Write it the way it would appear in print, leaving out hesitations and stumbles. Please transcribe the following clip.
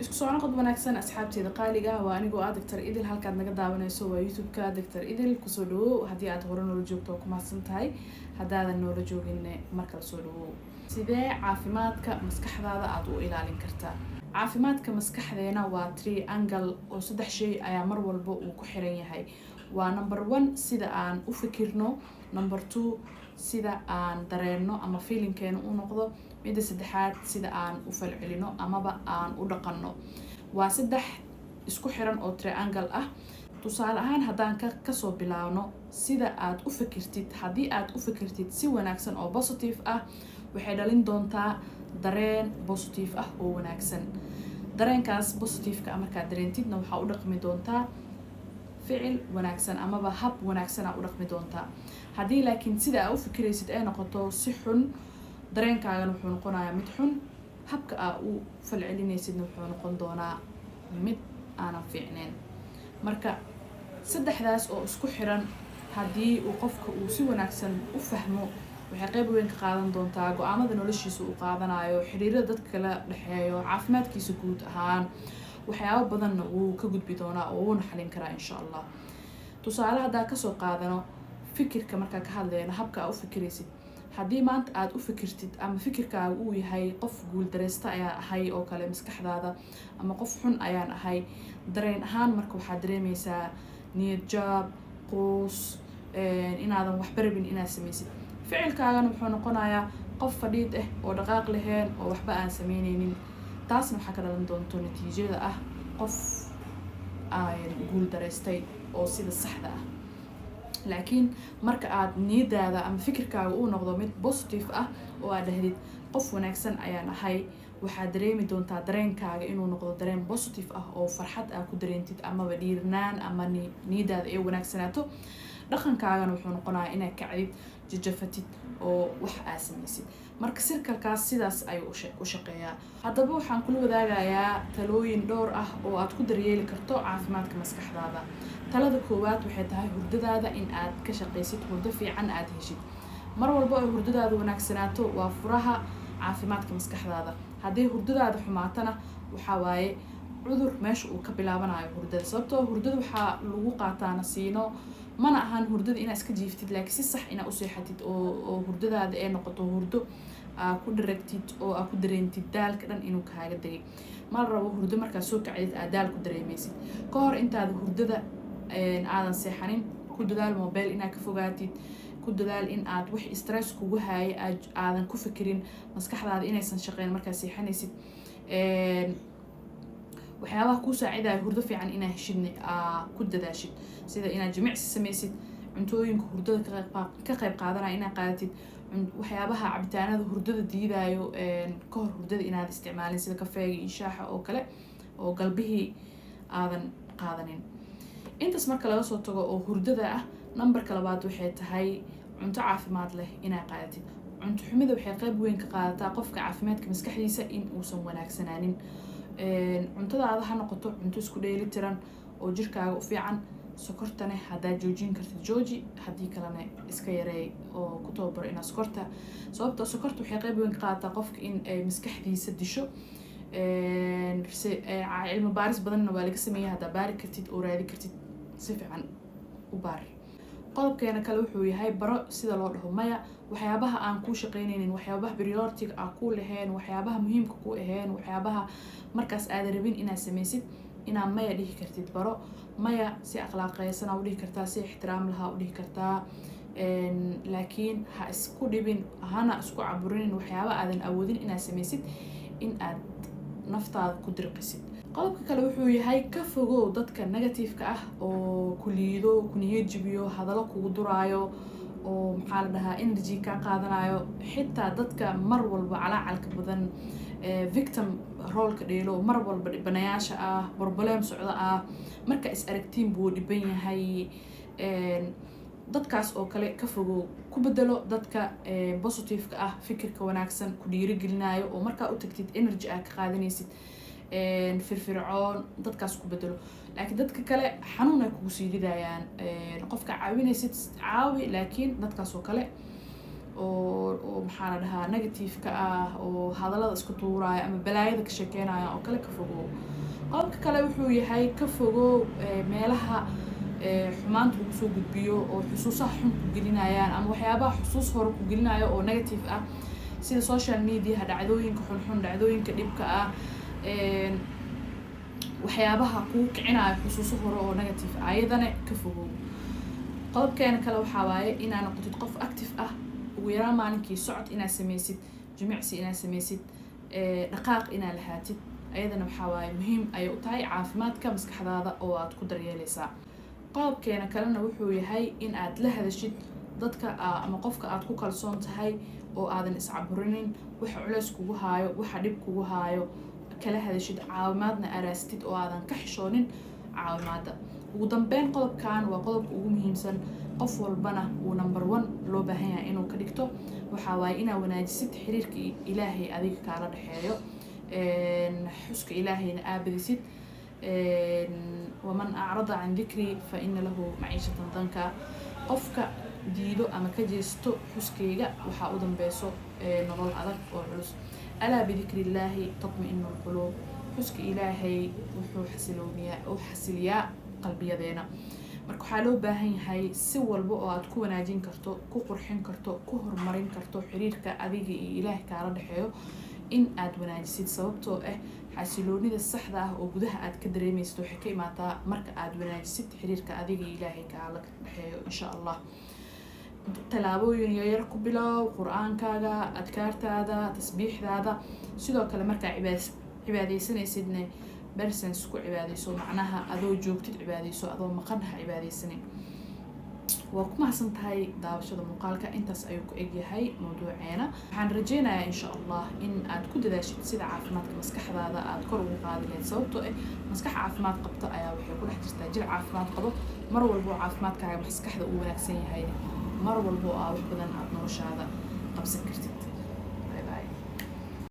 isku soo noqod wanaagsan asxaabteeda qaaliga waa anigoo ah Dr. Idil halkaad naga daawanayso waa YouTube-ka Dr. Idil kusoo dhawow haddii aad hore noola joogto waa ku mahadsan tahay haddaadan noola joogin markale soo dhawow sidee caafimaadka maskaxdaada aad u ilaalin kartaa caafimaadka maskaxdeena waa triangle oo saddex shay ayaa mar walba uu ku xiran yahay waa number 1 sida aan u fikirno number 2 sida aan dareenno ama feelingkeena u noqdo midda saddexaad sida aan u falcelino amaba aan u dhaqanno waa saddex isku xiran oo triangle ah tusaale ahaan haddaan kasoo bilaabno sida aad u fikirtid haddii aad u fikirtid si wanaagsan oo positive ah waxay dhalin doontaa dareen positive ah oo wanaagsan dareenkaas positive-ka markaad dareentidna waxaa u dhaqmi doontaa ficil wanaagsan amaba hab wanaagsan aa u dhaqmi doontaa haddii laakiin sida aa u fikiraysid ay noqoto si xun dareenkaagana wuxuu noqonayaa mid xun habka aa u falcelinaysidna wuxuu noqon doonaa mid aanan fiicneyn marka saddexdaas oo isku xiran haddii uu qofka uu si wanaagsan u fahmo waxay qayb weyn ka qaadan doontaa go-aamada noloshiisa uu qaadanayo xiriirada dadka kala dhexeeyo caafimaadkiisa guud ahaan waxyaabo badanna wuu ka gudbi doonaa oo wuuna xalin karaa insha allah tusaale haddaa kasoo qaadano fikirka markaa ka hadlayno habka aa u fikiraysid haddii maanta aad u fikirtid ama fikirkaaga uu yahay qof guuldareysta ayaa ahay oo kale maskaxdaada ama qof xun ayaan ahay dareen ahaan marka waxaad dareemaysaa niyad jaab quus inaadan waxba rabin inaad samaysid ficilkaagana wuxuu noqonayaa qof fadhiid ah oo dhaqaaq laheen oo waxba aan sameyneynin taasna waxaa ka dhalan doonto natiijada ah qof guuldareystay oo sida saxda ah laakiin marka aad niyadaada ama fikirkaaga uu noqdo mid positive ah oo aad dhahdid qof wanaagsan ayaan ahay waxaad dareemi doontaa dareenkaaga inuu noqdo dareen positive ah oo farxad aa ku dareentid amaba dhiirnaan ama niyadaada ay wanaagsanaato dhaqankaagana wuxuu noqonayaa inaad kacdid jajafatid oo wax aad samaysid marka sirkalkaas sidaas ayuu u shaqeeyaa haddaba waxaan kula wadaagayaa talooyin dhowr ah oo aad ku daryeeli karto caafimaadka maskaxdaada talada koowaad waxay tahay hurdadaada in aad ka shaqaysid hurdo fiican aad heshid mar walba oo hurdadaada wanaagsanaato waa furaha caafimaadka maskaxdaada haddii hurdadaada xumaatana waxaa waaye cudur meesha uu ka bilaabanayo hurdada sababtoo hurdada waxaa lagu qaataa nasiino mana ahan hurdada inaad iska jiiftid laakiin si sax inaad u seexatid oo hurdadaada ay noqoto hurdo aa ku dharagtid oo aa ku dareentid daalka dhan inuu kaaga degay mal rabo hurdo markaad soo kacdid aad daal ku dareemaysid ka hor intaada hurdada aadan seexanin ku dadaal mobile inaad ka fogaatid ku dadaal in aad wix stress kugu haaya aadan ku fikirin maskaxdaada inaysan shaqeyn markaad seexanaysid waxyaabaha kuu saacidayo hurdo fiican inaad heshidna ku dadaashid sida inaad jimicsi samaysid cuntooyinka hurdada ka qayb qaadanaya inaad qaadatid waxyaabaha cabitaanada hurdada diidayo ka hor hurdada inaad isticmaalin sida kafeega iyo shaaxa oo kale oo galbihii aadan qaadanin intaas marka laga soo tago oo hurdada ah numberka labaad waxay tahay cunto caafimaad leh inaad qaadatid cunto xumida waxay qayb weyn ka qaadataa qofka caafimaadka maskaxdiisa in uusan wanaagsanaanin cuntadaada ha noqoto cunto isku dheeli tiran oo jirkaaga u fiican sokortane haddaad joojin kartid jooji haddii kalena iska yareey oo ku tababaro inaad sokorta sababta sokorta waxay qayb weyn ka qaadataa qofka in ay maskaxdiisa disho cilmi baaris badanna waa laga sameeyay haddaa baari kartid oo raadi kartid si fiican u baari qodobkeena kale wuxuu yahay baro sida loo dhaho maya waxyaabaha aan kuu shaqeynaynin waxyaabaha priority-ga aa ku lahayn waxyaabaha muhiimka ku ahayn waxyaabaha markaas aada rabin inaad samaysid inaad maya dhihi kartid baro maya si akhlaaqeysan aa u dhihi kartaa si ixtiraam lahaa u dhihi kartaa laakiin ha isku dhibin hana isku caburinin waxyaaba aadan awoodin inaad samaysid in aad naftaada ku dirqisid qodobka kale wuxuu yahay ka fogow dadka negative-ka ah oo ku liido ku niyad jibiyo hadallo kugu duraayo oo maxaa la dhahaa energy kaa qaadanayo xitaa dadka mar walba calaacalka badan victim roolka dheelo mar walba dhibanayaasha ah problem socdo ah marka is aragtiin buu dhiban yahay dadkaas oo kale ka fogow ku bedelo dadka positive-ka ah fikirka wanaagsan ku dhiirigelinayo oo markaa u tagtid energy aad ka qaadanaysid firfircoon dadkaas ku bedelo laakiin dadka kale xanuun ay kugu sii ridayaan qofka caawinaysid caawi laakiin dadkaas oo kale oo maxaa la dhahaa negative-ka ah oo hadallada isku tuuraya ama balaayada ka sheekeynaya oo kale ka fogow. qodobka kale wuxuu yahay ka fogow meelaha xumaanta lagu soo gudbiyo oo xusuusaha xun ku gelinayaan ama waxyaabaha xusuus hore ku gelinaya oo negative ah sida social media dhacdooyinka xunxun dhacdooyinka dhibka ah waxyaabaha kugu kicinaya xusuuso hore oo negative ah ayadana ka fogow. qodobkeena kale waxaa waaye inaad noqotid qof active ah ugu yaraan maalinkii socod inaad samaysid jimicsi inaad samaysid dhaqaaq inaad lahaatid ayadana waxaa waaye muhiim ayay u tahay caafimaadka maskaxdaada oo aad ku daryeelaysaa. qodobkeena kalena wuxuu yahay in aad la hadashid dadka ama qofka aad ku kalsoon tahay oo aadan iscaburinin waxa culays kugu haayo waxa dhib kugu haayo kala hadashid caawimaadna araastid oo aadan ka xishoonin caawimaada. ugu dambeyn qodobkan waa qodobka ugu muhiimsan qof walbana uu number 1 loo baahan yahay inuu ka dhigto waxaa waaye inaad wanaajisid xiriirka ilaahay adiga kaala dhexeeyo xuska ilaahayna aabadisid waman acrada can dikri fa ina lahu maciishatan danka. qofka diido ama ka jeesto xuskayga waxaa u dambeyso nolol adag oo culus. alaa bidikri illaahi tatma'inu lquluub. xuska ilaahay wuxuu xasiliyaa qalbiyadeena. marka waxaa loo baahan yahay si walba oo aad ku wanaajin karto ku qurxin karto ku horumarin karto xiriirka adiga iyo ilaahay kaala dhexeeyo in aad wanaajisid sababtoo ah xasiloonida saxda ah oo gudaha aad ka dareemaysid waxay ka imaataa marka aad wanaajisid xiriirka adiga iyo ilaahay kaala dhexeeyo insha allah. talaabooyin yar ku bilow qur-aankaaga adkaartaada tasbiixdaada sidoo kale markaa cibaadaysanaysidna bersens ku cibaadayso macnaha adoo joogtid cibaadayso adoo maqan ha cibaadaysanin. waa ku mahadsan tahay daawashada muuqaalka intaas ayuu ku egyahay mawduuceena. waxaan rajeynayaa insha allah in aad ku dadaashid sida caafimaadka maskaxdaada aad kor ugu qaadi lahayd sababtoo ah maskax caafimaad qabta ayaa waxay ku dhex jirtaa jir caafimaad qabo. mar walbo caafimaadkaaga maskaxda uu wanaagsan yahay mar walbo wax badan aad noloshaada qabsan kartid.